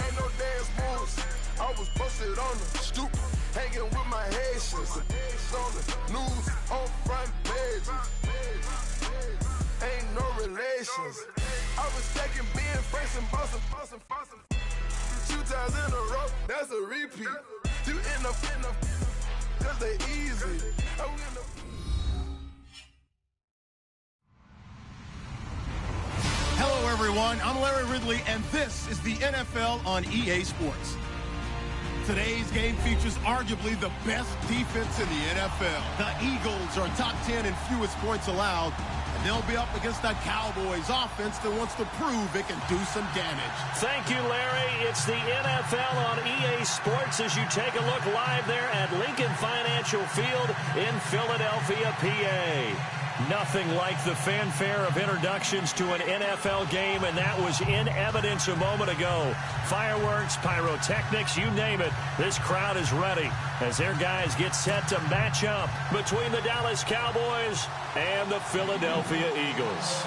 Ain't no dance moves. I was posted on the stoop, hanging with my Haitians. On the news, on front pages. Ain't no relations. I was stacking being fresh and bustin'. 2 times in a row, that's a repeat. You end up, cause they easy. Hello, everyone. I'm Larry Ridley, and this is the NFL on EA Sports. Today's game features arguably the best defense in the NFL. The Eagles are top 10 in fewest points allowed, and they'll be up against the Cowboys offense that wants to prove it can do some damage. Thank you, Larry. It's the NFL on EA Sports as you take a look live there at Lincoln Financial Field in Philadelphia, PA. Nothing like the fanfare of introductions to an NFL game, and that was in evidence a moment ago. Fireworks, pyrotechnics, you name it. This crowd is ready as their guys get set to match up between the Dallas Cowboys and the Philadelphia Eagles.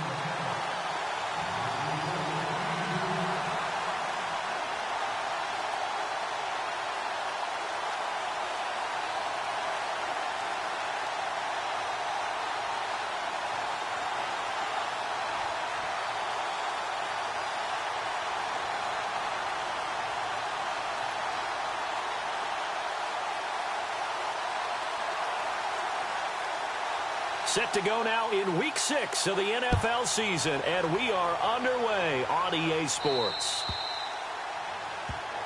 Set to go now in Week 6 of the NFL season, and we are underway on EA Sports.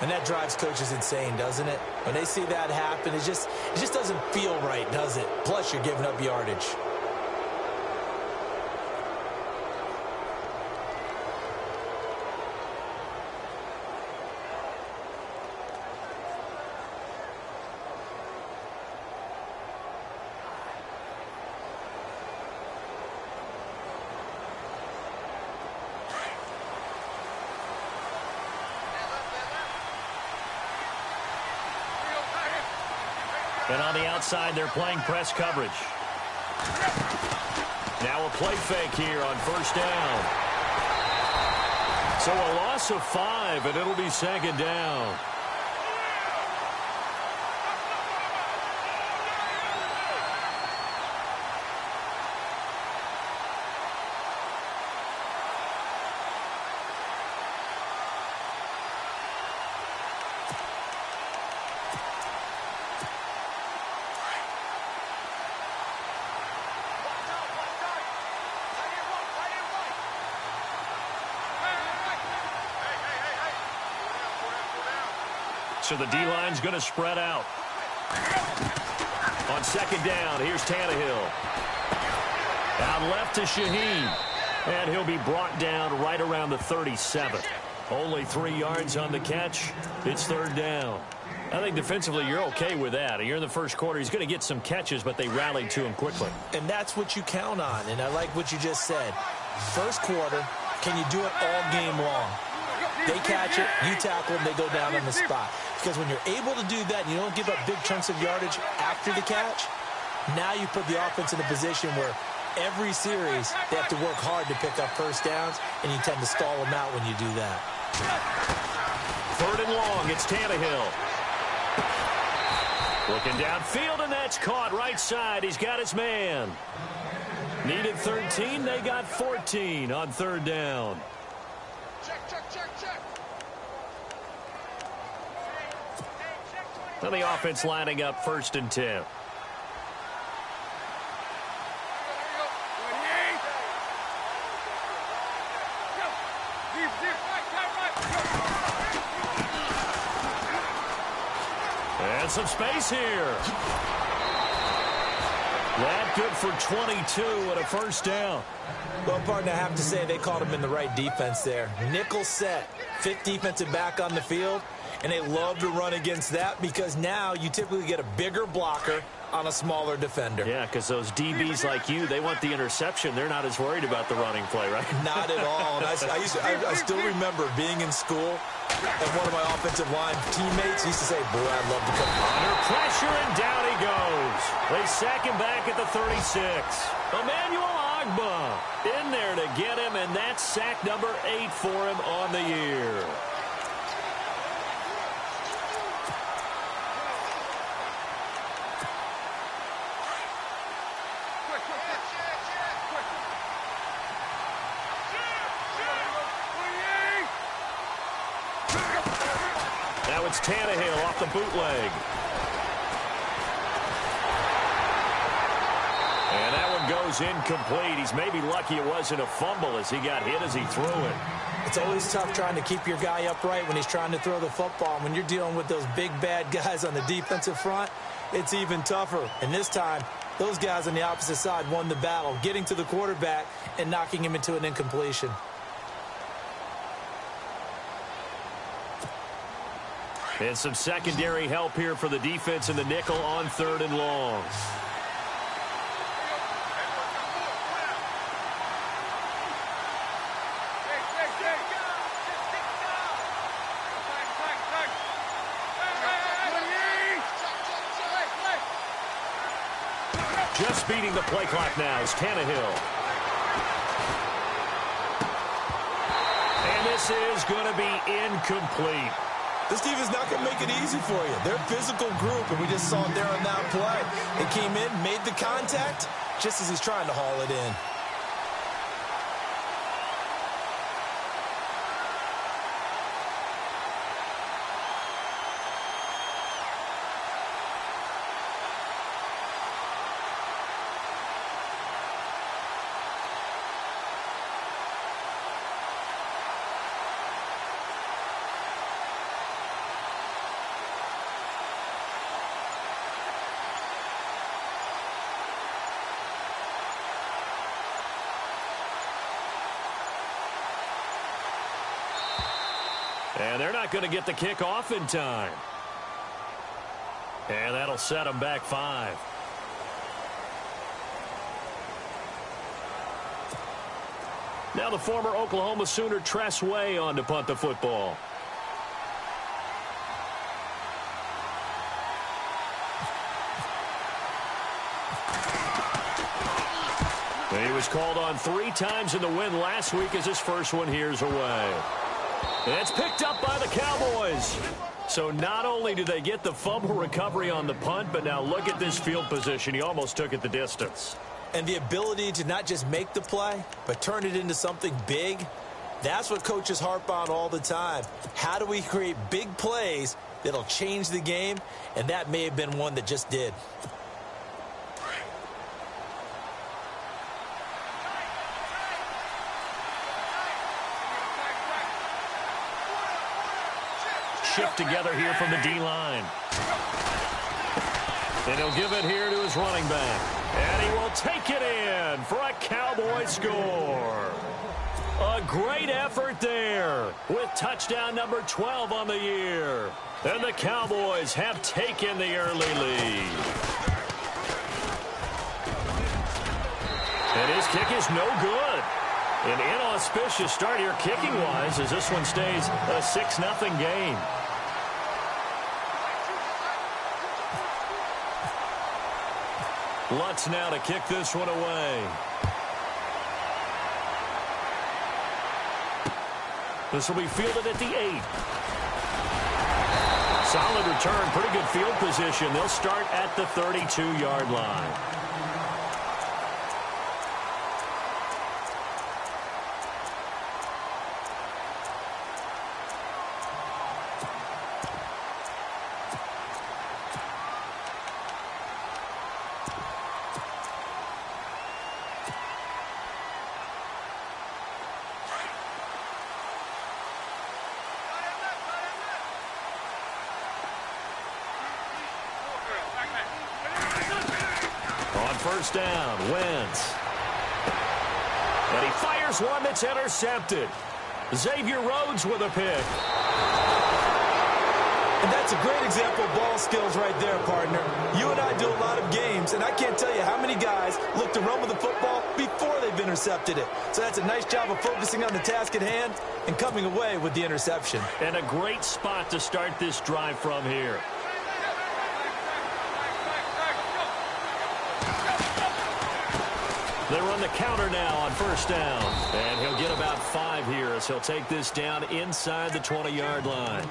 And that drives coaches insane, doesn't it? When they see that happen, it just doesn't feel right, does it? Plus, you're giving up yardage. And on the outside, they're playing press coverage. Now a play fake here on first down. So a loss of 5, and it'll be second down. So the D-line's going to spread out. On second down, here's Tannehill. Out left to Shaheen. And he'll be brought down right around the 37. Only 3 yards on the catch. It's third down. I think defensively you're okay with that. You're in the first quarter. He's going to get some catches, but they rallied to him quickly. And that's what you count on. And I like what you just said. First quarter, can you do it all game long? They catch it, you tackle them, they go down on the spot. Because when you're able to do that and you don't give up big chunks of yardage after the catch, now you put the offense in a position where every series they have to work hard to pick up first downs, and you tend to stall them out when you do that. Third and long, it's Tannehill. Looking downfield, and that's caught right side. He's got his man. Needed 13, they got 14 on third down. And the offense lining up first and 10. And some space here. That good for 22 and a first down. Well, partner, I have to say they caught him in the right defense there. Nickel set, fifth defensive back on the field, and they love to run against that because now you typically get a bigger blocker on a smaller defender. Yeah, because those DBs like you, they want the interception. They're not as worried about the running play, right? Not at all. And I still remember being in school, and one of my offensive line teammates used to say, boy, I'd love to come under pressure, and down he goes. They sack him back at the 36. Emmanuel Ogbah in there to get him, and that's sack number 8 for him on the year. Now it's Tannehill off the bootleg. And that one goes incomplete. He's maybe lucky it wasn't a fumble as he got hit as he threw it. It's always tough trying to keep your guy upright when he's trying to throw the football. When you're dealing with those big, bad guys on the defensive front, it's even tougher. And this time, those guys on the opposite side won the battle, getting to the quarterback and knocking him into an incompletion. And some secondary help here for the defense in the nickel on 3rd and long. Just beating the play clock now is Tannehill. And this is going to be incomplete. This defense not going to make it easy for you. They're a physical group, and we just saw it there on that play. They came in, made the contact, just as he's trying to haul it in. And they're not going to get the kick off in time. And that'll set them back 5. Now the former Oklahoma Sooner Tress Way on to punt the football. He was called on 3 times in the win last week as his first one here's away. And it's picked up by the Cowboys. So not only do they get the fumble recovery on the punt, but now look at this field position. He almost took it the distance. And the ability to not just make the play, but turn it into something big, that's what coaches harp on all the time. How do we create big plays that'll change the game? And that may have been one that just did. Shift together here from the D-line. And he'll give it here to his running back. And he will take it in for a Cowboy score. A great effort there with touchdown number 12 on the year. And the Cowboys have taken the early lead. And his kick is no good. An inauspicious start here kicking-wise as this one stays a 6-0 game. Lutz now to kick this one away. This will be fielded at the 8. Solid return, pretty good field position. They'll start at the 32-yard line. First down, Wentz. And he fires one that's intercepted. Xavier Rhodes with a pick. And that's a great example of ball skills right there, partner. You and I do a lot of games, and I can't tell you how many guys look to run with the football before they've intercepted it. So that's a nice job of focusing on the task at hand and coming away with the interception. And a great spot to start this drive from here. They run the counter now on first down. And he'll get about 5 here as he'll take this down inside the 20-yard line.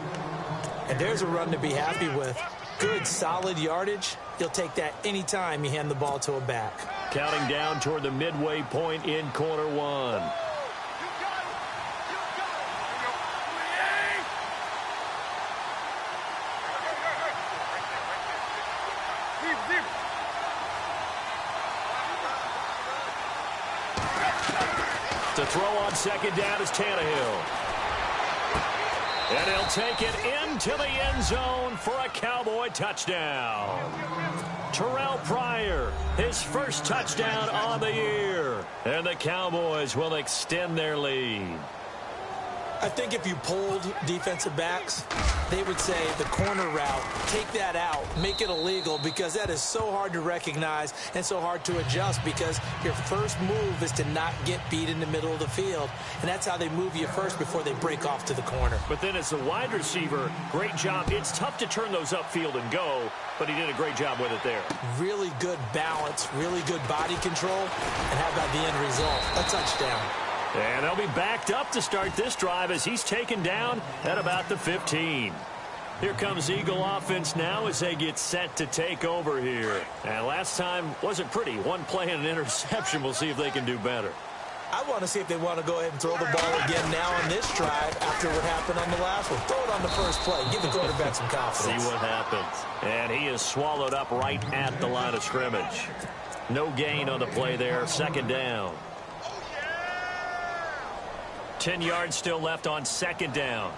And there's a run to be happy with. Good, solid yardage. He'll take that anytime you hand the ball to a back. Counting down toward the midway point in quarter 1. The throw on second down is Tannehill. And he'll take it into the end zone for a Cowboy touchdown. Terrell Pryor, his first touchdown on the year. And the Cowboys will extend their lead. I think if you polled defensive backs, they would say the corner route, take that out, make it illegal, because that is so hard to recognize and so hard to adjust, because your first move is to not get beat in the middle of the field. And that's how they move you first before they break off to the corner. But then as a wide receiver, great job. It's tough to turn those upfield and go, but he did a great job with it there. Really good balance, really good body control. And how about the end result? A touchdown. And they'll be backed up to start this drive as he's taken down at about the 15. Here comes Eagle offense now as they get set to take over here. And last time wasn't pretty. One play and an interception. We'll see if they can do better. I want to see if they want to go ahead and throw the ball again now on this drive after what happened on the last one. Throw it on the first play. Give the quarterback some confidence. See what happens. And he is swallowed up right at the line of scrimmage. No gain on the play there. Second down. 10 yards still left on second down.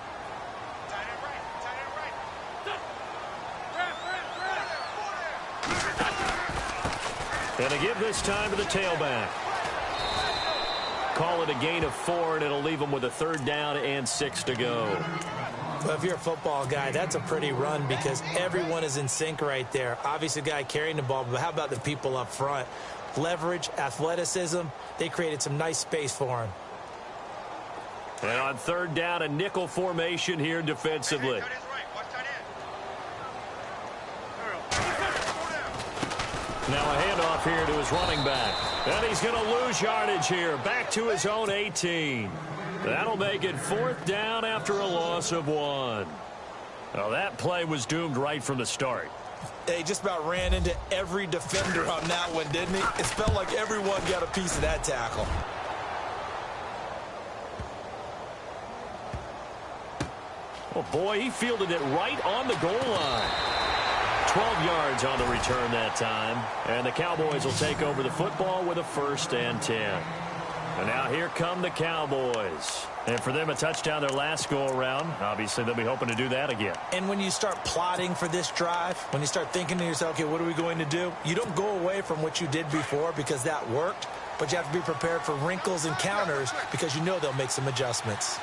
And a give this time to the tailback. Call it a gain of 4, and it'll leave them with a third down and 6 to go. Well, if you're a football guy, that's a pretty run because everyone is in sync right there. Obviously, the guy carrying the ball, but how about the people up front? Leverage, athleticism, they created some nice space for him. And on third down, a nickel formation here defensively. Now a handoff here to his running back. And he's going to lose yardage here. Back to his own 18. That'll make it fourth down after a loss of 1. Well, that play was doomed right from the start. He just about ran into every defender on that one, didn't he? It felt like everyone got a piece of that tackle. Oh, boy, he fielded it right on the goal line. 12 yards on the return that time. And the Cowboys will take over the football with a 1st and 10. And now here come the Cowboys. And for them, a touchdown their last go-around. Obviously, they'll be hoping to do that again. And when you start plotting for this drive, when you start thinking to yourself, okay, what are we going to do? You don't go away from what you did before because that worked. But you have to be prepared for wrinkles and counters because you know they'll make some adjustments.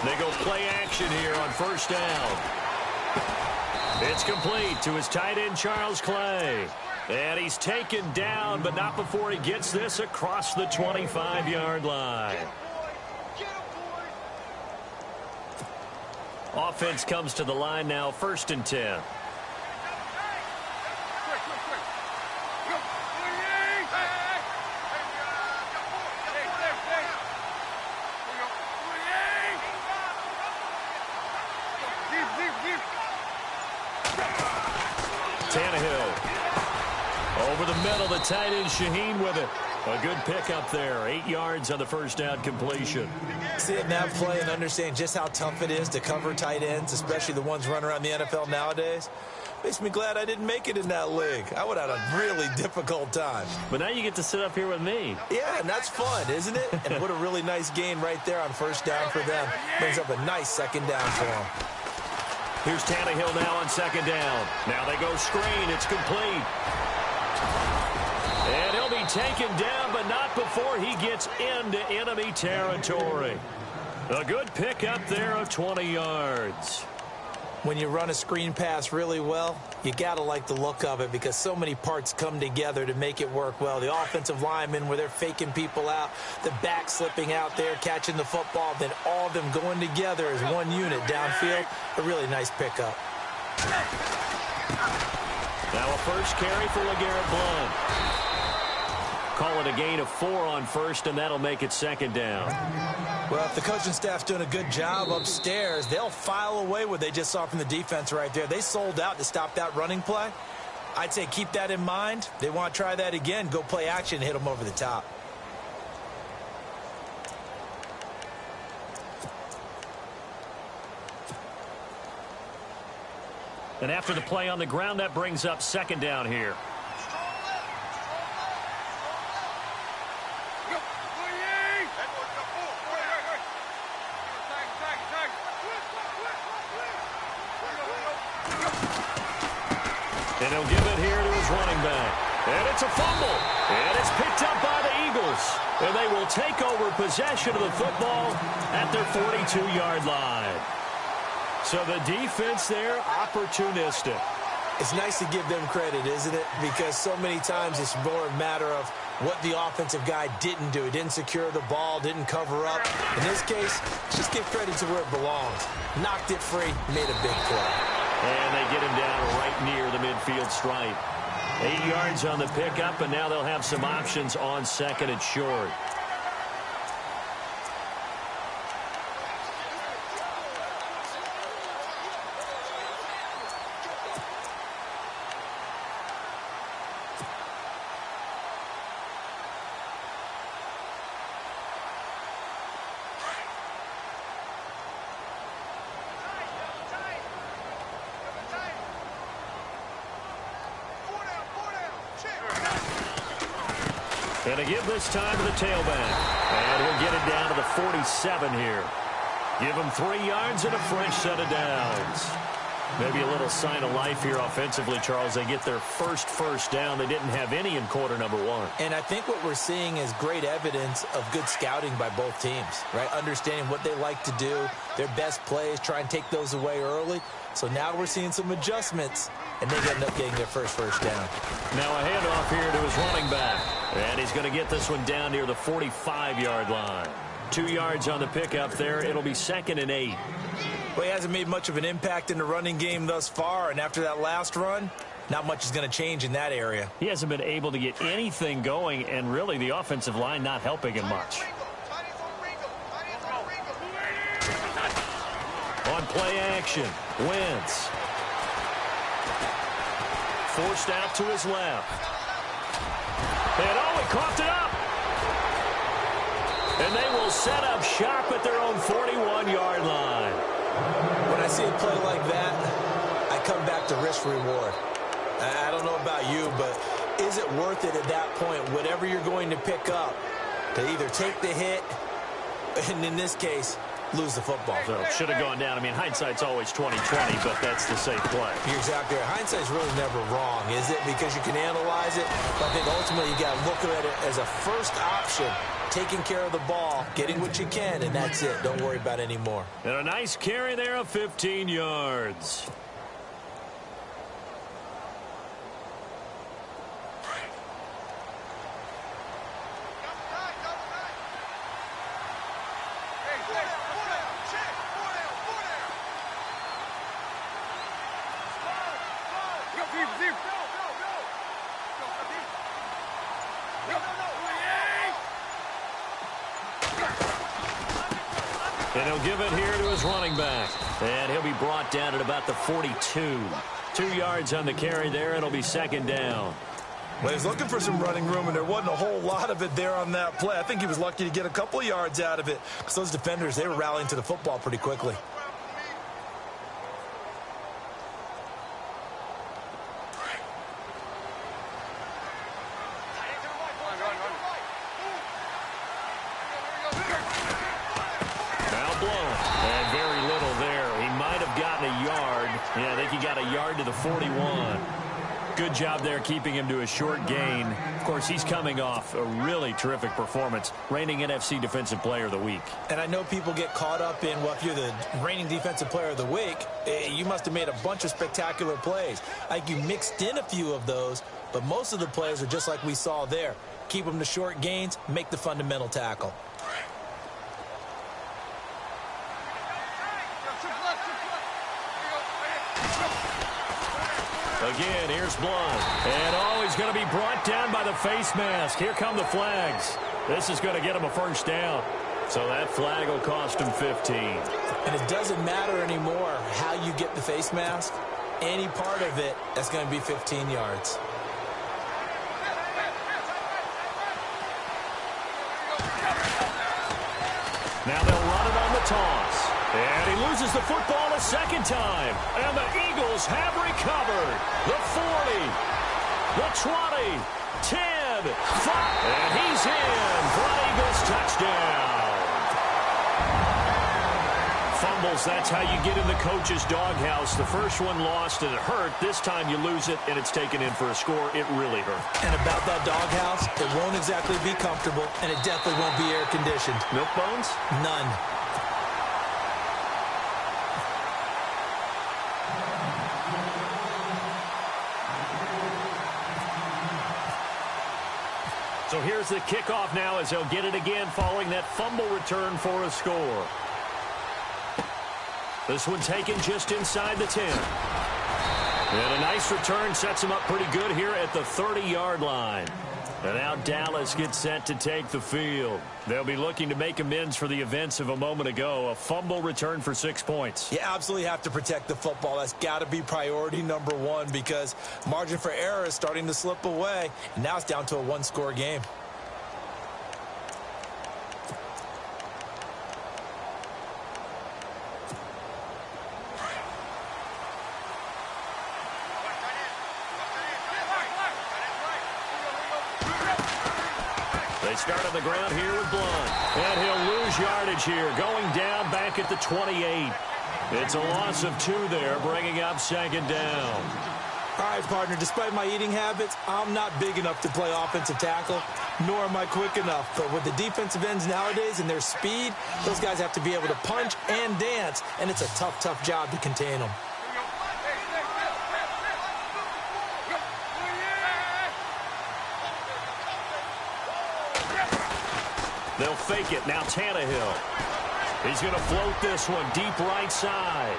They go play action here on first down. It's complete to his tight end, Charles Clay. And he's taken down, but not before he gets this across the 25-yard line. Offense comes to the line now, 1st and 10. Tannehill. Over the middle, the tight end, Shaheen with it. A good pickup there. 8 yards on the first down completion. Seeing that play and understand just how tough it is to cover tight ends, especially the ones running around the NFL nowadays, makes me glad I didn't make it in that league. I would have had a really difficult time. But now you get to sit up here with me. Yeah, and that's fun, isn't it? And what a really nice gain right there on first down for them. Brings up a nice second down for them. Here's Tannehill now on second down. Now they go screen. It's complete. And he'll be taken down, but not before he gets into enemy territory. A good pickup there of 20 yards. When you run a screen pass really well, you got to like the look of it because so many parts come together to make it work well. The offensive linemen where they're faking people out, the back slipping out there, catching the football, then all of them going together as one unit downfield. A really nice pickup. Now a first carry for LeGarrette Blount. Call it a gain of 4 on first, and that'll make it second down. Well, if the coaching staff's doing a good job upstairs, they'll file away what they just saw from the defense right there. They sold out to stop that running play. I'd say keep that in mind. They want to try that again. Go play action and hit them over the top. And after the play on the ground, that brings up second down here. And he'll give it here to his running back. And it's a fumble. And it's picked up by the Eagles. And they will take over possession of the football at their 42-yard line. So the defense there, opportunistic. It's nice to give them credit, isn't it? Because so many times it's more a matter of what the offensive guy didn't do. He didn't secure the ball, didn't cover up. In this case, just give credit to where it belongs. Knocked it free, made a big play. And they get him down right near the midfield stripe. 8 yards on the pickup, and now they'll have some options on second and short. And a give this time to the tailback. And he'll get it down to the 47 here. Give him 3 yards and a fresh set of downs. Maybe a little sign of life here offensively, Charles. They get their first down. They didn't have any in quarter number 1. And I think what we're seeing is great evidence of good scouting by both teams, right? Understanding what they like to do, their best plays, try and take those away early. So now we're seeing some adjustments, and they end up getting their first down. Now a handoff here to his running back. And he's going to get this one down near the 45-yard line. 2 yards on the pickup there. It'll be 2nd and 8. Well, he hasn't made much of an impact in the running game thus far, and after that last run, not much is going to change in that area. He hasn't been able to get anything going, and really the offensive line not helping him much. On play action, Wentz. Forced out to his left. And he coughed it up. And they will set up shop at their own 41-yard line. When I see a play like that, I come back to risk-reward. I don't know about you, but is it worth it at that point, whatever you're going to pick up, to either take the hit, and in this case, lose the football? So it should have gone down. I mean, hindsight's always 20/20, but that's the safe play. You're exactly right. Hindsight's really never wrong, is it? Because you can analyze it, but I think ultimately you got to look at it as a first option, taking care of the ball, getting what you can, and that's it. Don't worry about any more. And a nice carry there of 15 yards. And he'll give it here to his running back. And he'll be brought down at about the 42. 2 yards on the carry there. It'll be 2nd down. Well, he was looking for some running room, and there wasn't a whole lot of it there on that play. I think he was lucky to get a couple of yards out of it because those defenders, they were rallying to the football pretty quickly. Yeah, I think he got a yard to the 41. Good job there keeping him to a short gain. Of course, he's coming off a really terrific performance, reigning NFC Defensive Player of the Week. And I know people get caught up in, well, if you're the reigning Defensive Player of the Week, you must have made a bunch of spectacular plays. Like you mixed in a few of those, but most of the plays are just like we saw there. Keep them to short gains, make the fundamental tackle. Again, here's Blunt. And, he's going to be brought down by the face mask. Here come the flags. This is going to get him a first down. So that flag will cost him 15. And it doesn't matter anymore how you get the face mask. Any part of it, that's going to be 15 yards. Now they'll run it on the toss. And he loses the football a second time. And the Eagles have recovered. The 40, the 20, 10, 5. And he's in for an Eagles touchdown. Fumbles, that's how you get in the coach's doghouse. The first one lost and it hurt. This time you lose it and it's taken in for a score. It really hurt. And about that doghouse, it won't exactly be comfortable, and it definitely won't be air-conditioned. Milk bones? None. So here's the kickoff now as they'll get it again following that fumble return for a score. This one taken just inside the 10. And a nice return sets them up pretty good here at the 30-yard line. And now Dallas gets set to take the field. They'll be looking to make amends for the events of a moment ago. A fumble return for 6 points. You absolutely have to protect the football. That's got to be priority number one because margin for error is starting to slip away. And now it's down to a one-score game. They start on the ground here with Blunt. And he'll lose yardage here, going down back at the 28. It's a loss of 2 there, bringing up second down. All right, partner, despite my eating habits, I'm not big enough to play offensive tackle, nor am I quick enough. But with the defensive ends nowadays and their speed, those guys have to be able to punch and dance, and it's a tough, tough job to contain them. They'll fake it. Now Tannehill. He's going to float this one deep right side.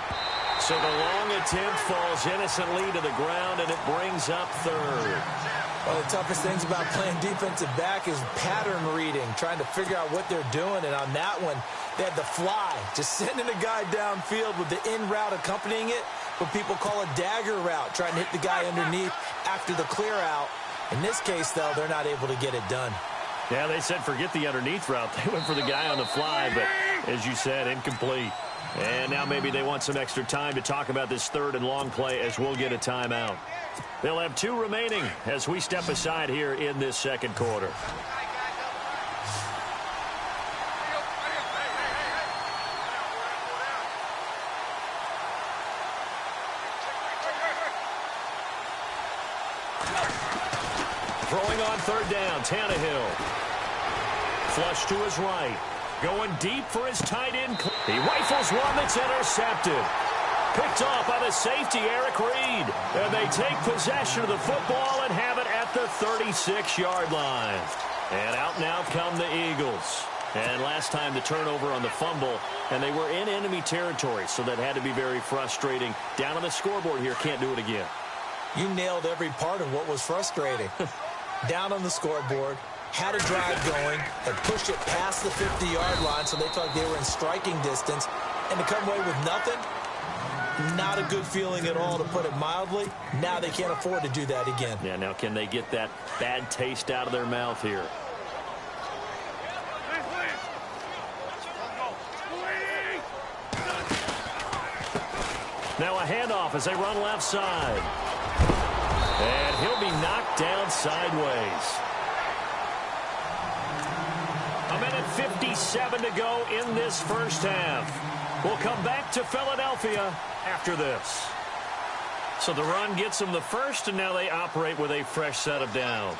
So the long attempt falls innocently to the ground, and it brings up third. One of the toughest things about playing defensive back is pattern reading, trying to figure out what they're doing. And on that one, they had the fly, just sending a guy downfield with the in route accompanying it, what people call a dagger route, trying to hit the guy underneath after the clear out. In this case, though, they're not able to get it done. Yeah, they said forget the underneath route. They went for the guy on the fly, but as you said, incomplete. And now maybe they want some extra time to talk about this third and long play as we'll get a timeout. They'll have 2 remaining as we step aside here in this second quarter. Throwing on third down, Tannehill. Flush to his right. Going deep for his tight end. He rifles one that's intercepted. Picked off by the safety, Eric Reed. And they take possession of the football and have it at the 36-yard line. And out now come the Eagles. And last time the turnover on the fumble, and they were in enemy territory, so that had to be very frustrating. Down on the scoreboard here, can't do it again. You nailed every part of what was frustrating. Down on the scoreboard, had a drive going, had pushed it past the 50-yard line so they felt like they were in striking distance, and to come away with nothing, not a good feeling at all, to put it mildly. Now they can't afford to do that again. Yeah, now can they get that bad taste out of their mouth here? Now a handoff as they run left side. And he'll be knocked down sideways. A minute 57 to go in this first half. We'll come back to Philadelphia after this. So the run gets them the first, and now they operate with a fresh set of downs.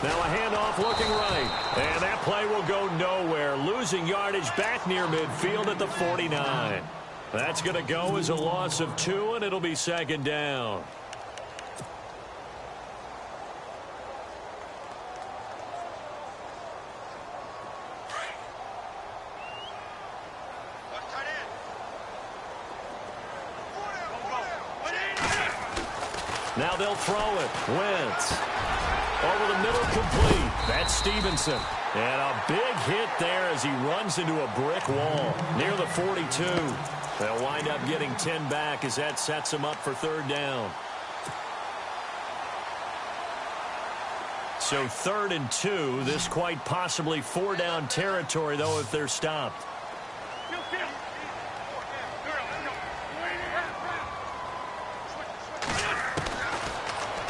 Now a handoff looking right. And that play will go nowhere. Losing yardage back near midfield at the 49. That's going to go as a loss of 2, and it'll be second down. Now they'll throw it. Wentz. Over the middle, complete. That's Stevenson. And a big hit there as he runs into a brick wall near the 42. They'll wind up getting 10 back as that sets them up for third down. So 3rd and 2. This quite possibly 4-down territory, though, if they're stopped.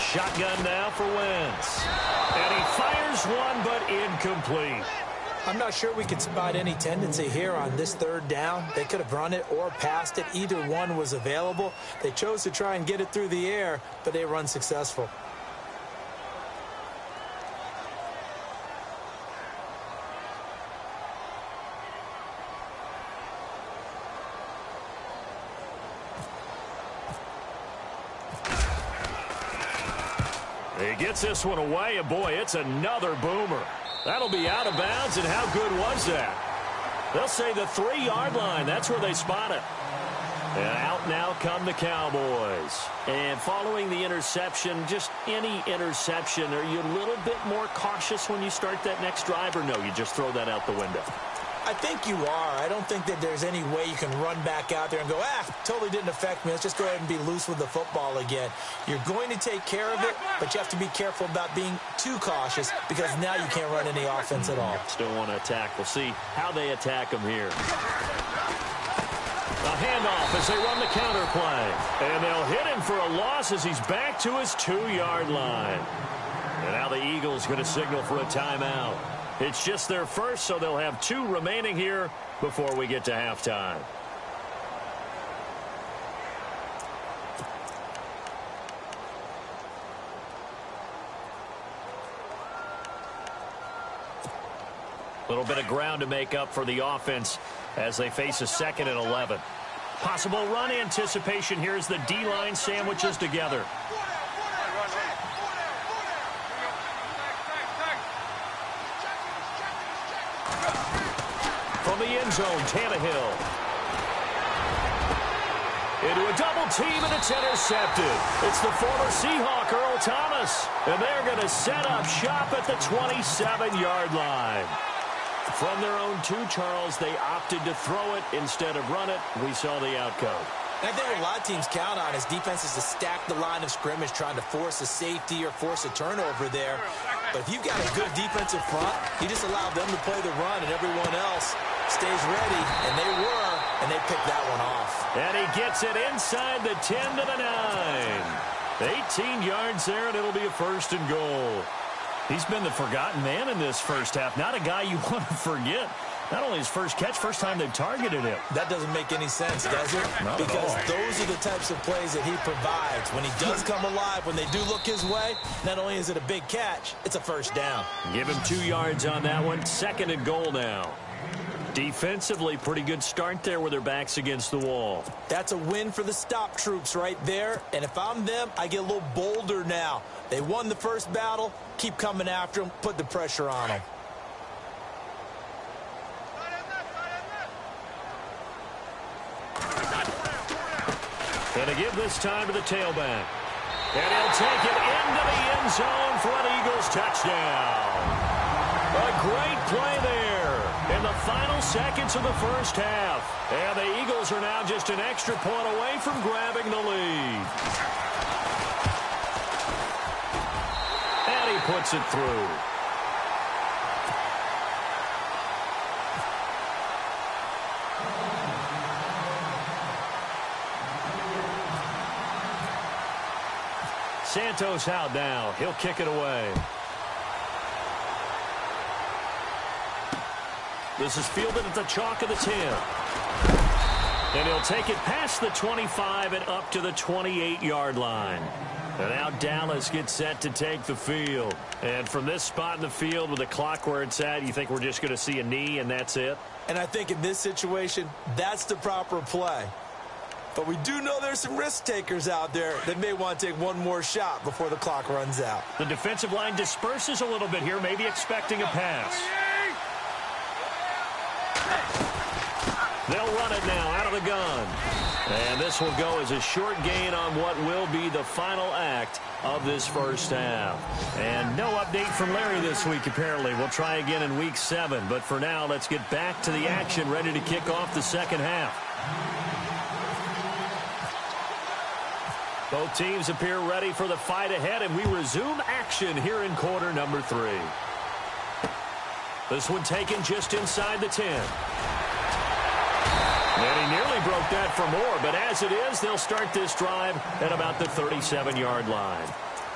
Shotgun now for Wentz. And he fires one, but incomplete. I'm not sure we could spot any tendency here on this 3rd down. They could have run it or passed it. Either one was available. They chose to try and get it through the air, but they were unsuccessful. He gets this one away, and boy, it's another boomer. That'll be out of bounds, and how good was that? They'll say the 3-yard line. That's where they spot it. And out now come the Cowboys. And following the interception, just any interception, are you a little bit more cautious when you start that next drive, or no, you just throw that out the window? I think you are. I don't think that there's any way you can run back out there and go, totally didn't affect me. Let's just go ahead and be loose with the football again. You're going to take care of it, but you have to be careful about being too cautious because now you can't run any offense at all. Still want to attack. We'll see how they attack them here. A handoff as they run the counter play. And they'll hit him for a loss as he's back to his 2-yard line. And now the Eagles going to signal for a timeout. It's just their first, so they'll have 2 remaining here before we get to halftime. A little bit of ground to make up for the offense as they face a 2nd and 11. Possible run anticipation here as the D-line sandwiches together. From the end zone, Tannehill. Into a double team, and it's intercepted. It's the former Seahawk, Earl Thomas. And they're going to set up shop at the 27-yard line. From their own 2, Charles, they opted to throw it instead of run it. We saw the outcome. And I think what a lot of teams count on is defenses to stack the line of scrimmage, trying to force a safety or force a turnover there. But if you've got a good defensive front, you just allow them to play the run, and everyone else stays ready, and they were, and they picked that one off. And he gets it inside the 10 to the 9. 18 yards there, and it'll be a 1st and goal. He's been the forgotten man in this first half. Not a guy you want to forget. Not only his first catch, first time they've targeted him. That doesn't make any sense, does it? Because those are the types of plays that he provides. When he does come alive, when they do look his way, not only is it a big catch, it's a 1st down. Give him 2 yards on that one. 2nd and goal now. Defensively, pretty good start there with their backs against the wall. That's a win for the stop troops right there. And if I'm them, I get a little bolder now. They won the first battle. Keep coming after them. Put the pressure on them. And to give this time to the tailback. And he'll take it into the end zone for an Eagles touchdown. A great play there in the final seconds of the first half. And the Eagles are now just an extra point away from grabbing the lead. And he puts it through. Santos out now. He'll kick it away. This is fielded at the chalk of the 10. And he'll take it past the 25 and up to the 28-yard line. And now Dallas gets set to take the field. And from this spot in the field with the clock where it's at, you think we're just going to see a knee and that's it? And I think in this situation, that's the proper play. But we do know there's some risk takers out there that may want to take one more shot before the clock runs out. The defensive line disperses a little bit here, maybe expecting a pass. They'll run it now out of the gun. And this will go as a short gain on what will be the final act of this first half. And no update from Larry this week, apparently. We'll try again in week 7. But for now, let's get back to the action, ready to kick off the second half. Both teams appear ready for the fight ahead, and we resume action here in quarter number 3. This one taken just inside the 10. And he nearly broke that for more, but as it is, they'll start this drive at about the 37-yard line.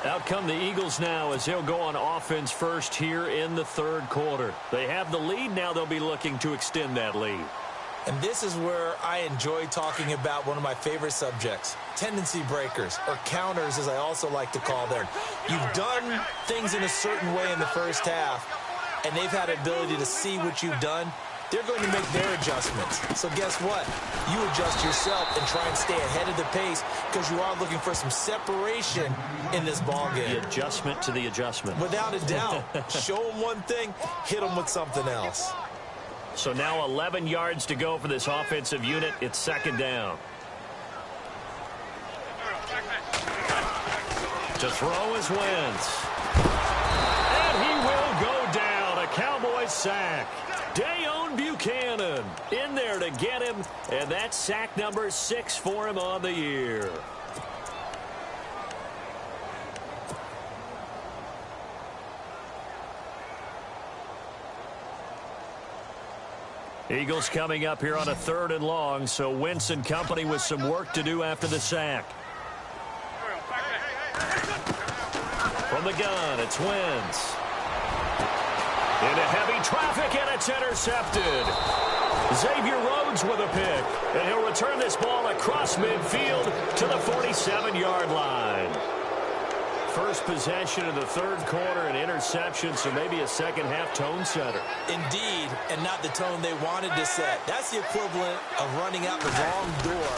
Out come the Eagles now as they'll go on offense first here in the third quarter. They have the lead. Now they'll be looking to extend that lead. And this is where I enjoy talking about one of my favorite subjects, tendency breakers, or counters as I also like to call them. You've done things in a certain way in the first half, and they've had the ability to see what you've done. They're going to make their adjustments. So guess what? You adjust yourself and try and stay ahead of the pace because you are looking for some separation in this ball game. The adjustment to the adjustment. Without a doubt. Show them one thing, hit them with something else. So now 11 yards to go for this offensive unit. It's second down. To throw is Wentz. And he will go down. A Cowboys sack. Dayon Buchanan in there to get him, and that's sack number 6 for him on the year. Eagles coming up here on a 3rd and long, so Wentz and company with some work to do after the sack. From the gun, it's Wentz. Into heavy traffic, and it's intercepted. Xavier Rhodes with a pick, and he'll return this ball across midfield to the 47-yard line. First possession of the third quarter, an interception, so maybe a second-half tone setter. Indeed, and not the tone they wanted to set. That's the equivalent of running out the wrong door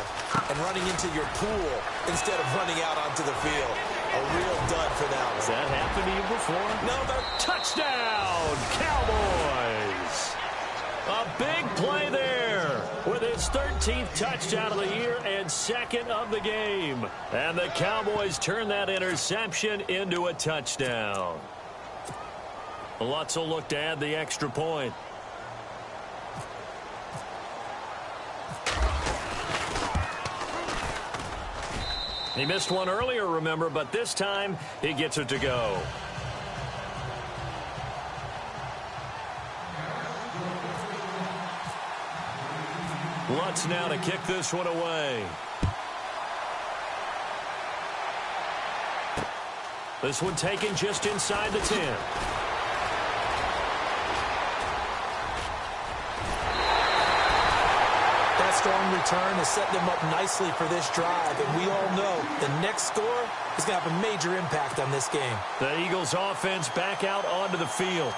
and running into your pool instead of running out onto the field. A real dud for them. Has that happened to you before? No, but touchdown, Cowboys! A big play there with his 13th touchdown of the year and 2nd of the game. And the Cowboys turn that interception into a touchdown. Lutz will look to add the extra point. He missed one earlier, remember, but this time he gets it to go. Lutz now to kick this one away. This one taken just inside the 10. Strong return has set them up nicely for this drive, and we all know the next score is going to have a major impact on this game. The Eagles offense back out onto the field.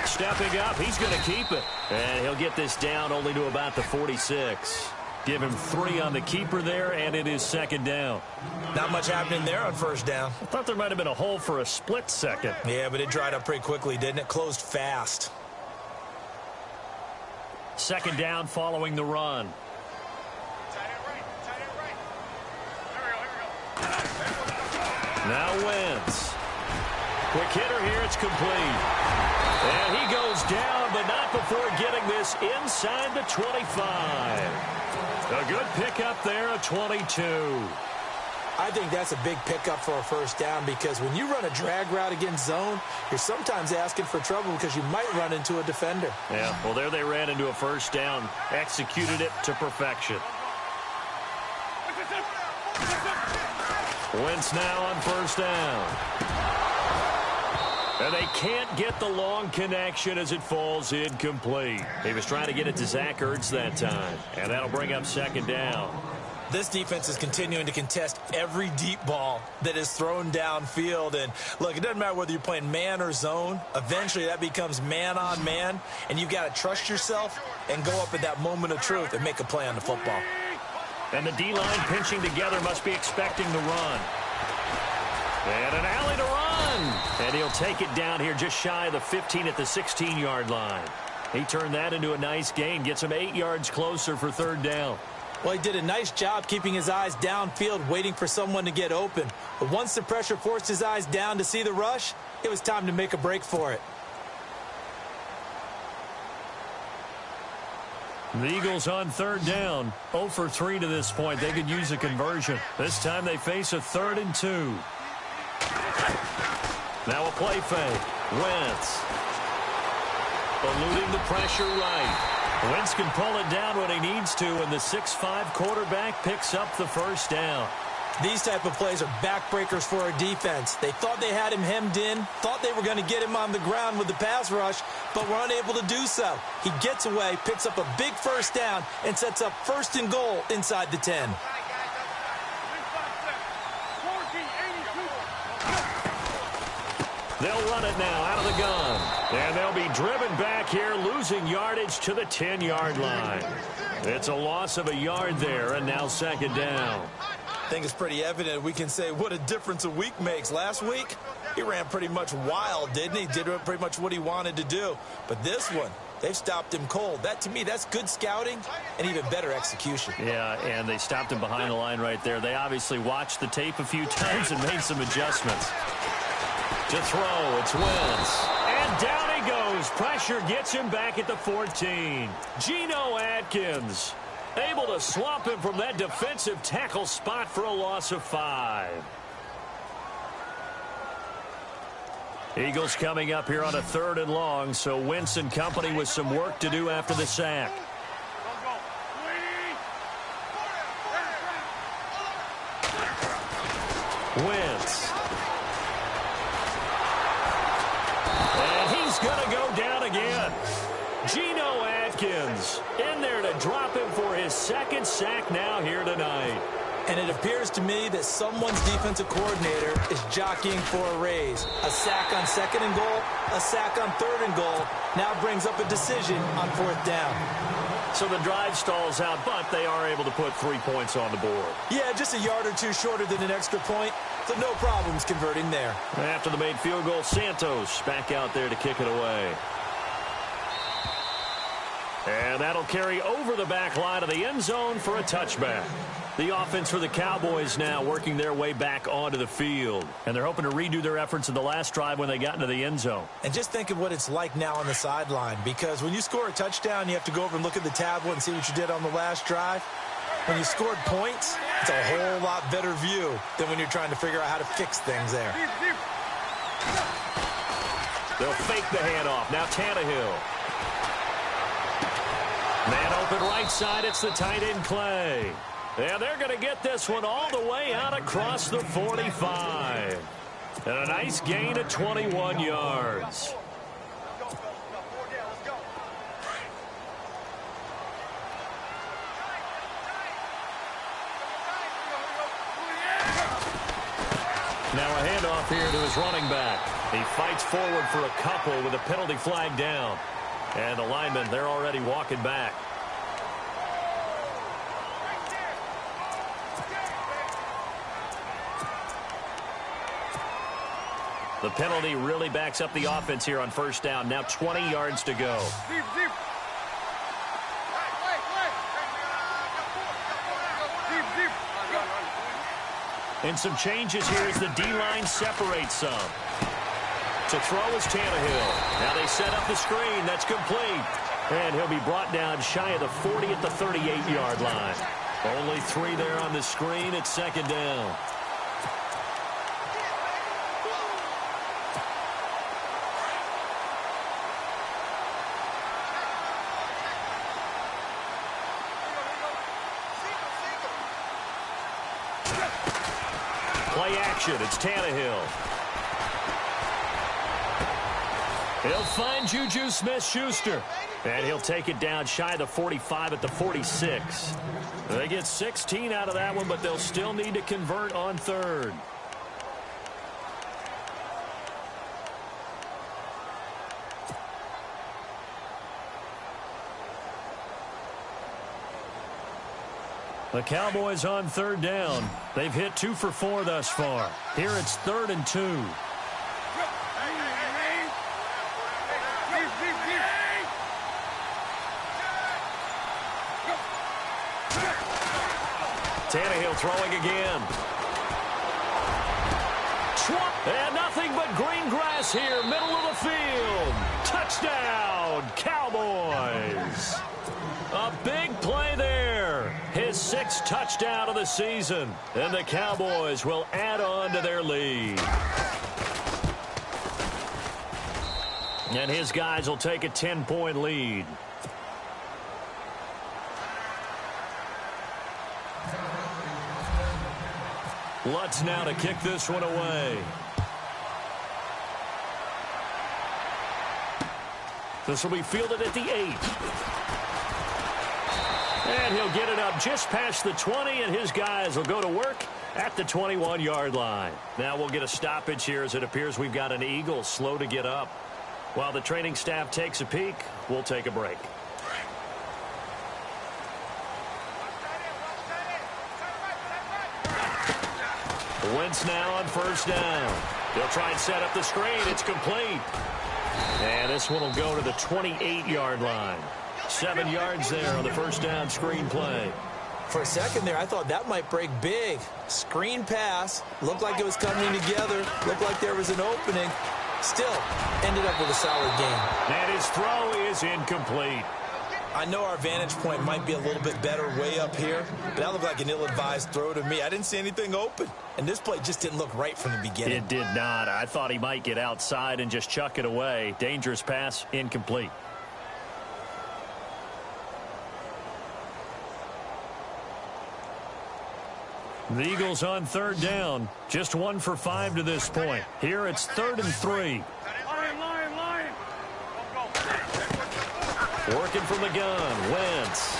Stepping up, he's going to keep it. And he'll get this down only to about the 46. Give him 3 on the keeper there, and it is second down. Not much happening there on first down. I thought there might have been a hole for a split second. Yeah, but it dried up pretty quickly, didn't it? Closed fast. Second down following the run. Now Wentz. Quick hitter here, it's complete. And he goes down, but not before getting this inside the 25. A good pickup there, a 22. I think that's a big pickup for a first down because when you run a drag route against zone, you're sometimes asking for trouble because you might run into a defender. Yeah, well, there they ran into a first down, executed it to perfection. Wentz now on first down. And they can't get the long connection as it falls incomplete. He was trying to get it to Zach Ertz that time, and that'll bring up second down. This defense is continuing to contest every deep ball that is thrown downfield. And, look, it doesn't matter whether you're playing man or zone. Eventually that becomes man on man, and you've got to trust yourself and go up at that moment of truth and make a play on the football. And the D-line pinching together must be expecting the run. And an alley to run. And he'll take it down here just shy of the 15 at the 16-yard line. He turned that into a nice gain. Gets him 8 yards closer for third down. Well, he did a nice job keeping his eyes downfield, waiting for someone to get open. But once the pressure forced his eyes down to see the rush, it was time to make a break for it. The Eagles on third down. 0 for 3 to this point. They could use a conversion. This time they face a 3rd and 2. Now a play fake. Wentz. Eluding the pressure right. Wentz can pull it down when he needs to, and the 6'5 quarterback picks up the first down. These type of plays are backbreakers for our defense. They thought they had him hemmed in, thought they were going to get him on the ground with the pass rush, but were unable to do so. He gets away, picks up a big first down, and sets up 1st and goal inside the 10. They'll run it now out of the gun. And they'll be driven back here, losing yardage to the 10-yard line. It's a loss of a yard there, and now 2nd down. I think it's pretty evident. We can say what a difference a week makes. Last week, he ran pretty much wild, didn't he? Did pretty much what he wanted to do. But this one, they've stopped him cold. That, to me, that's good scouting and even better execution. Yeah, and they stopped him behind the line right there. They obviously watched the tape a few times and made some adjustments. To throw, it's Wentz. And down he goes. Pressure gets him back at the 14. Geno Atkins able to swamp him from that defensive tackle spot for a loss of 5. Eagles coming up here on a 3rd and long, so Wentz and company with some work to do after the sack. Wentz. And he's going to go down again. Geno Atkins in there to drop him for his 2nd sack now here tonight. And it appears to me that someone's defensive coordinator is jockeying for a raise. A sack on 2nd and goal, a sack on 3rd and goal, now brings up a decision on 4th down. So the drive stalls out, but they are able to put 3 points on the board. Yeah, just a yard or two shorter than an extra point, so no problems converting there. After the made field goal, Santos back out there to kick it away. And that'll carry over the back line of the end zone for a touchback. The offense for the Cowboys now working their way back onto the field. And they're hoping to redo their efforts in the last drive when they got into the end zone. And just think of what it's like now on the sideline, because when you score a touchdown, you have to go over and look at the tablet and see what you did on the last drive. When you scored points, it's a whole lot better view than when you're trying to figure out how to fix things there. They'll fake the handoff. Now Tannehill. Man open right side, it's the tight end Clay. And they're going to get this one all the way out across the 45. And a nice gain of 21 yards. Now a handoff here to his running back. He fights forward for a couple with a penalty flag down. And the linemen, they're already walking back. The penalty really backs up the offense here on 1st down. Now 20 yards to go. And some changes here as the D-line separates some. To throw is Tannehill. Now they set up the screen. That's complete. And he'll be brought down shy of the 40 at the 38-yard line. Only 3 there on the screen at 2nd down. Play action. It's Tannehill. He'll find Juju Smith-Schuster. And he'll take it down shy of the 45 at the 46. They get 16 out of that one, but they'll still need to convert on 3rd. The Cowboys on 3rd down. They've hit 2 for 4 thus far. Here it's 3rd and 2. Tannehill throwing again. And nothing but green grass here, middle of the field. Touchdown, Cowboys. A big play there. His 6th touchdown of the season. And the Cowboys will add on to their lead. And his guys will take a 10-point lead. Lutz now to kick this one away. This will be fielded at the 8. And he'll get it up just past the 20, and his guys will go to work at the 21-yard line. Now we'll get a stoppage here as it appears we've got an Eagle slow to get up. While the training staff takes a peek, we'll take a break. Wentz now on first down. They'll try and set up the screen. It's complete. And this one will go to the 28-yard line. 7 yards there on the first down screen play. For a second there, I thought that might break big. Screen pass. Looked like it was coming together. Looked like there was an opening. Still, ended up with a solid game. And his throw is incomplete. I know our vantage point might be a little bit better way up here, but that looked like an ill-advised throw to me. I didn't see anything open, and this play just didn't look right from the beginning. It did not. I thought he might get outside and just chuck it away. Dangerous pass, incomplete. The Eagles on third down. Just 1 for 5 to this point. Here it's 3rd and 3. Working from the gun, Wentz.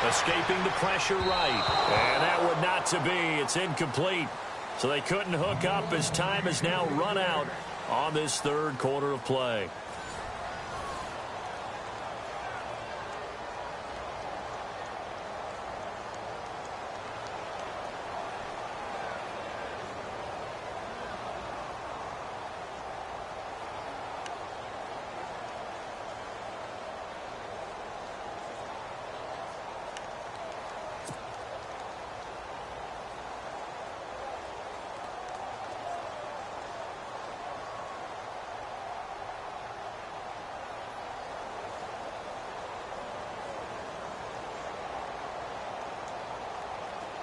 Escaping the pressure right. And that would not to be. It's incomplete. So they couldn't hook up as time has now run out on this 3rd quarter of play.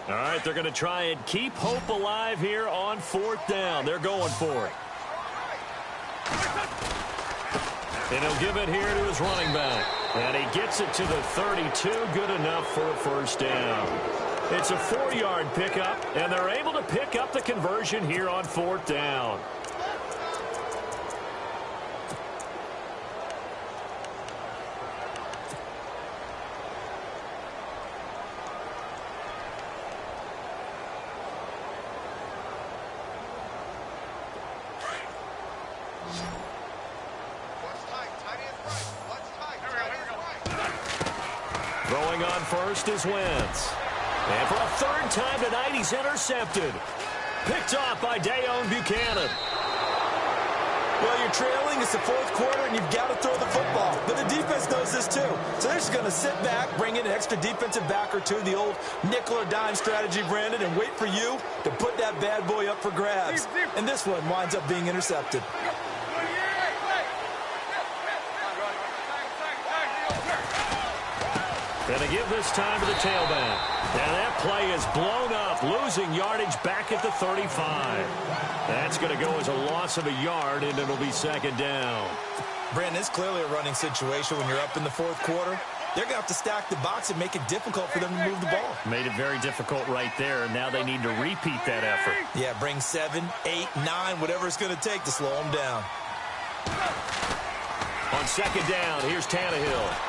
All right, they're going to try and keep hope alive here on 4th down. They're going for it. And he'll give it here to his running back. And he gets it to the 32. Good enough for a first down. It's a 4-yard pickup, and they're able to pick up the conversion here on 4th down. Throwing on first is Wentz. And for a 3rd time tonight, he's intercepted. Picked off by Dayon Buchanan. Well, you're trailing. It's the 4th quarter, and you've got to throw the football. But the defense knows this, too. So they're just going to sit back, bring in an extra defensive back or two, the old nickel or dime strategy, Brandon, and wait for you to put that bad boy up for grabs. And this one winds up being intercepted. And they give this time to the tailback. And that play is blown up, losing yardage back at the 35. That's going to go as a loss of a yard, and it'll be 2nd down. Brandon, it's clearly a running situation when you're up in the 4th quarter. They're going to have to stack the box and make it difficult for them to move the ball. Made it very difficult right there, and now they need to repeat that effort. Yeah, bring 7, 8, 9, whatever it's going to take to slow them down. On 2nd down, here's Tannehill.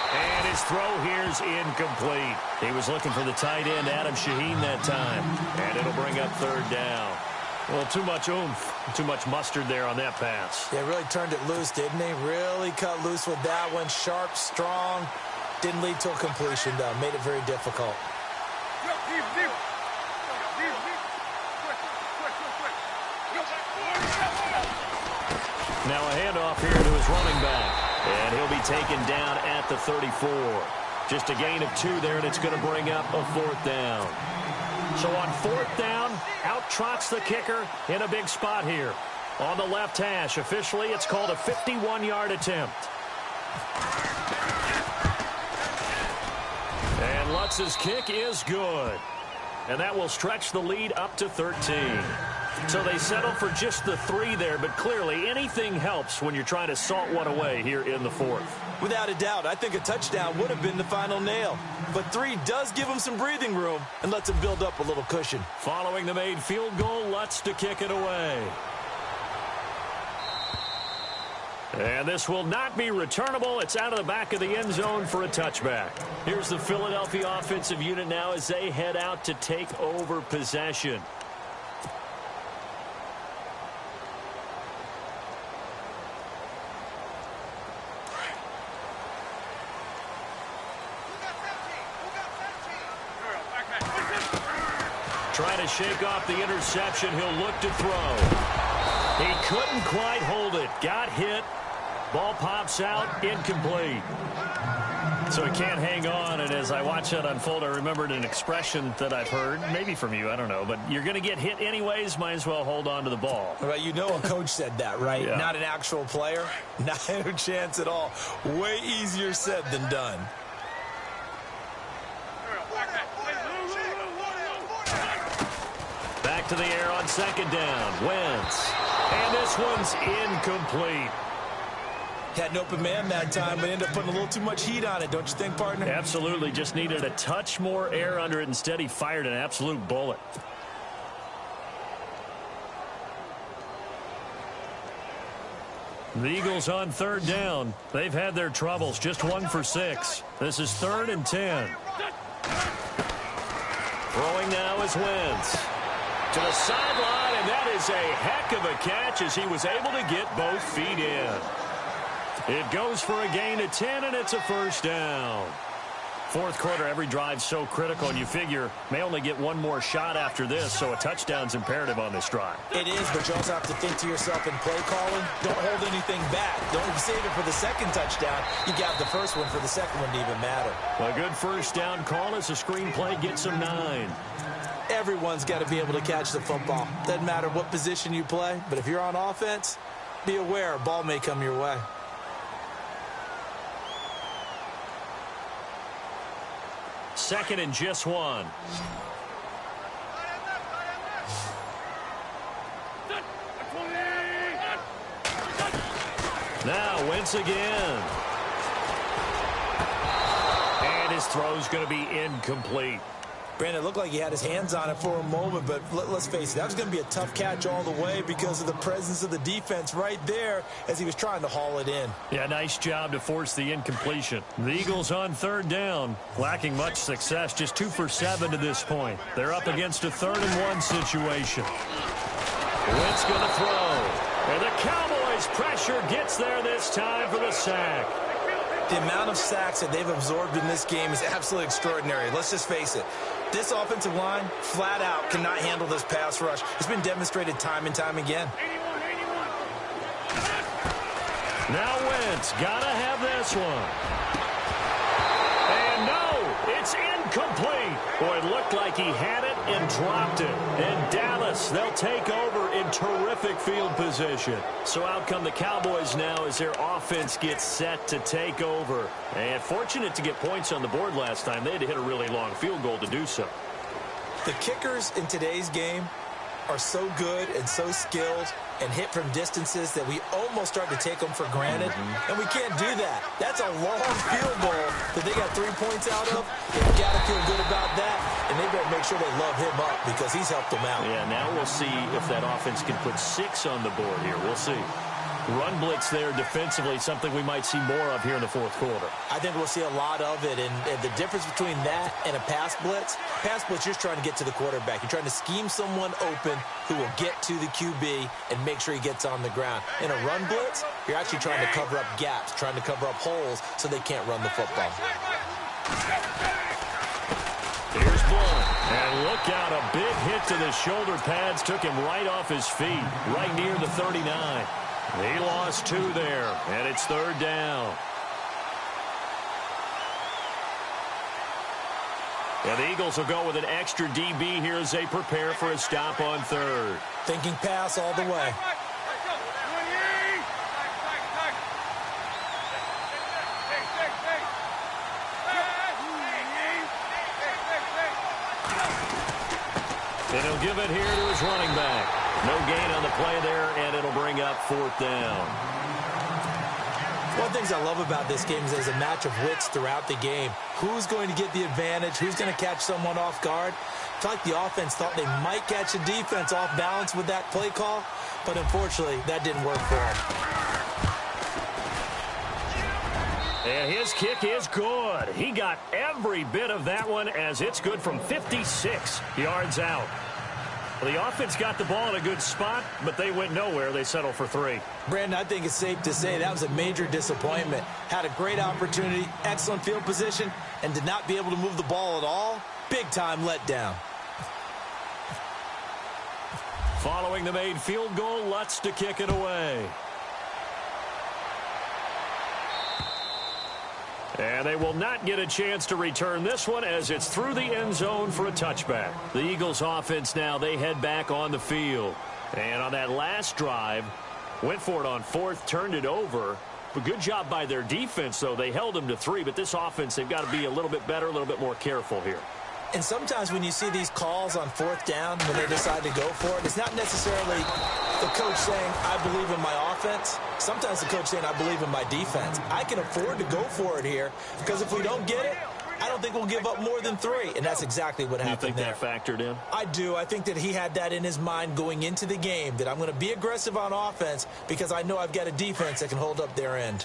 And his throw here's incomplete. He was looking for the tight end, Adam Shaheen, that time. And it'll bring up 3rd down. Well, too much oomph, too much mustard there on that pass. Yeah, really turned it loose, didn't he? Really cut loose with that one. Sharp, strong. Didn't lead to a completion, though. Made it very difficult. Now a handoff here to his running back. And he'll be taken down at the 34. Just a gain of 2 there, and it's going to bring up a 4th down. So on 4th down, out trots the kicker in a big spot here. On the left hash, officially, it's called a 51-yard attempt. And Lutz's kick is good. And that will stretch the lead up to 13. So they settle for just the 3 there, but clearly anything helps when you're trying to salt one away here in the 4th. Without a doubt, I think a touchdown would have been the final nail. But 3 does give him some breathing room and lets him build up a little cushion. Following the made field goal, Lutz to kick it away. And this will not be returnable. It's out of the back of the end zone for a touchback. Here's the Philadelphia offensive unit now as they head out to take over possession. Trying to shake off the interception. He'll look to throw. He couldn't quite hold it. Got hit. Ball pops out. Incomplete. So he can't hang on. And as I watch that unfold, I remembered an expression that I've heard, maybe from you, I don't know. But you're going to get hit anyways. Might as well hold on to the ball. Right, you know a coach said that, right? Yeah. Not an actual player. Not a chance at all. Way easier said than done. Back to the air on 2nd down. Wentz. And this one's incomplete. Had an open man that time, but ended up putting a little too much heat on it, don't you think, partner? Absolutely. Just needed a touch more air under it. Instead, he fired an absolute bullet. The Eagles on 3rd down. They've had their troubles. Just 1 for 6. This is 3rd and 10. Throwing now is Wentz. To the sideline, and that is a heck of a catch as he was able to get both feet in. It goes for a gain of 10, and it's a 1st down. 4th quarter, every drive so critical, and you figure may only get 1 more shot after this, so a touchdown's imperative on this drive. It is, but you also have to think to yourself in play calling, don't hold anything back. Don't save it for the 2nd touchdown. You got the 1st one for the 2nd one to even matter. A good 1st down call as the screenplay gets him 9. Everyone's got to be able to catch the football. Doesn't matter what position you play, but if you're on offense, be aware a ball may come your way. Second and just 1. Now Wentz again. And his throw's going to be incomplete. Brandon, it looked like he had his hands on it for a moment, but let's face it, that was going to be a tough catch all the way because of the presence of the defense right there as he was trying to haul it in. Yeah, nice job to force the incompletion. The Eagles on 3rd down, lacking much success, just 2 for 7 to this point. They're up against a 3rd and 1 situation. Wentz going to throw. And the Cowboys pressure gets there this time for the sack. The amount of sacks that they've absorbed in this game is absolutely extraordinary. Let's just face it. This offensive line, flat out, cannot handle this pass rush. It's been demonstrated time and time again. Now Wentz, gotta have this one. And no, it's incomplete. Boy, it looked like he had it and dropped it. And Dallas, they'll take over in terrific field position. So out come the Cowboys now as their offense gets set to take over. And fortunate to get points on the board last time. They had to hit a really long field goal to do so. The kickers in today's game are so good and so skilled and hit from distances that we almost start to take them for granted, and we can't do that. That's a long field goal that they got 3 points out of. They've got to feel good about that, and they better make sure they love him up because he's helped them out. Yeah, now we'll see if that offense can put 6 on the board here. We'll see. Run blitz there defensively, something we might see more of here in the 4th quarter. I think we'll see a lot of it, and the difference between that and a pass blitz, you're just trying to get to the quarterback. You're trying to scheme someone open who will get to the QB and make sure he gets on the ground. In a run blitz, you're actually trying to cover up gaps, trying to cover up holes so they can't run the football. Here's Blunt, and look out, a big hit to the shoulder pads, took him right off his feet, right near the 39. He lost 2 there, and it's 3rd down. And the Eagles will go with an extra DB here as they prepare for a stop on third. Thinking pass all the way. And he'll give it here to his running back. No gain on the play there, and it'll bring up fourth down. One of the things I love about this game is there's a match of wits throughout the game. Who's going to get the advantage? Who's going to catch someone off guard? I feel like the offense thought they might catch the defense off balance with that play call, but unfortunately, that didn't work for them. And his kick is good. He got every bit of that one as it's good from 56 yards out. The offense got the ball in a good spot, but they went nowhere. They settled for 3. Brandon, I think it's safe to say that was a major disappointment. Had a great opportunity, excellent field position, and did not be able to move the ball at all. Big-time letdown. Following the made field goal, Lutz to kick it away. And they will not get a chance to return this one as it's through the end zone for a touchback. The Eagles offense now, they head back on the field. And on that last drive, went for it on fourth, turned it over. But good job by their defense, though. They held them to 3, but this offense, they've got to be a little bit better, a little bit more careful here. And sometimes when you see these calls on fourth down, when they decide to go for it, it's not necessarily the coach saying, I believe in my offense. Sometimes the coach saying, I believe in my defense. I can afford to go for it here because if we don't get it, I don't think we'll give up more than 3. And that's exactly what happened there. You think that factored in? I do. I think that he had that in his mind going into the game, that I'm going to be aggressive on offense because I know I've got a defense that can hold up their end.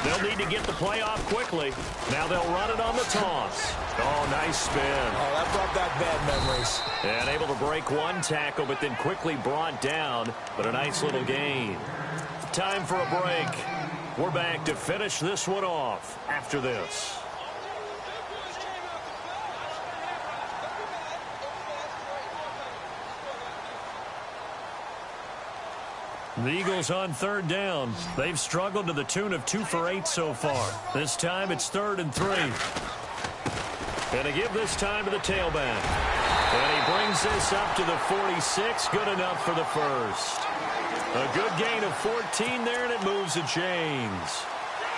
They'll need to get the play off quickly. Now they'll run it on the toss. Oh, nice spin. Oh, that brought back bad memories. And able to break one tackle, but then quickly brought down. But a nice little gain. Time for a break. We're back to finish this one off after this. The Eagles on third down. They've struggled to the tune of 2 for 8 so far. This time it's 3rd and 3. And to give this time to the tailback. And he brings this up to the 46. Good enough for the first. A good gain of 14 there, and it moves the chains.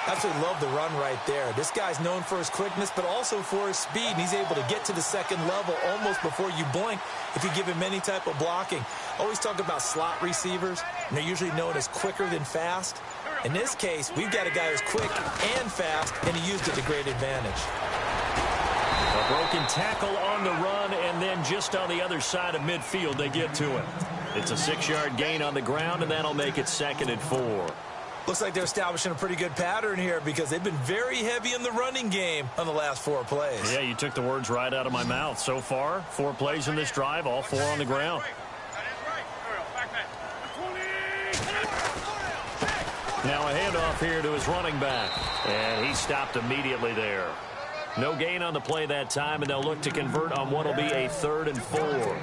Absolutely love the run right there. This guy's known for his quickness, but also for his speed. And he's able to get to the second level almost before you blink if you give him any type of blocking. Always talk about slot receivers, and they're usually known as quicker than fast. In this case, we've got a guy who's quick and fast, and he used it to great advantage. A broken tackle on the run, and then just on the other side of midfield, they get to it. It's a 6-yard gain on the ground, and that'll make it 2nd and 4. Looks like they're establishing a pretty good pattern here because they've been very heavy in the running game on the last 4 plays. Yeah, you took the words right out of my mouth. So far, 4 plays in this drive, all 4 on the ground. Now a handoff here to his running back. And he stopped immediately there. No gain on the play that time, and they'll look to convert on what will be a 3rd and 4.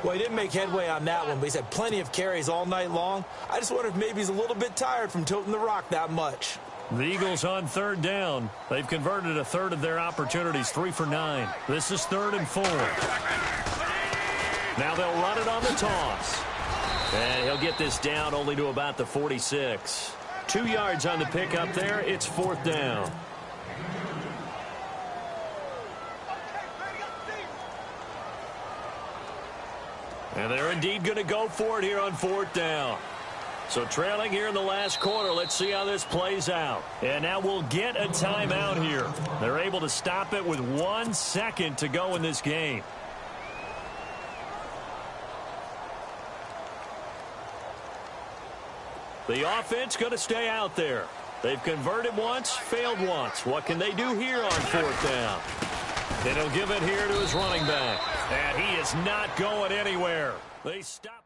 Well, he didn't make headway on that one, but he's had plenty of carries all night long. I just wonder if maybe he's a little bit tired from toting the rock that much. The Eagles on 3rd down. They've converted a 1/3 of their opportunities, 3 for 9. This is 3rd and 4. Now they'll run it on the toss. And he'll get this down only to about the 46. 2 yards on the pickup there. It's 4th down. And they're indeed going to go for it here on 4th down. So trailing here in the last quarter. Let's see how this plays out. And now we'll get a timeout here. They're able to stop it with 1 second to go in this game. The offense going to stay out there. They've converted once, failed once. What can they do here on 4th down? Then he'll give it here to his running back. And he is not going anywhere. They stop.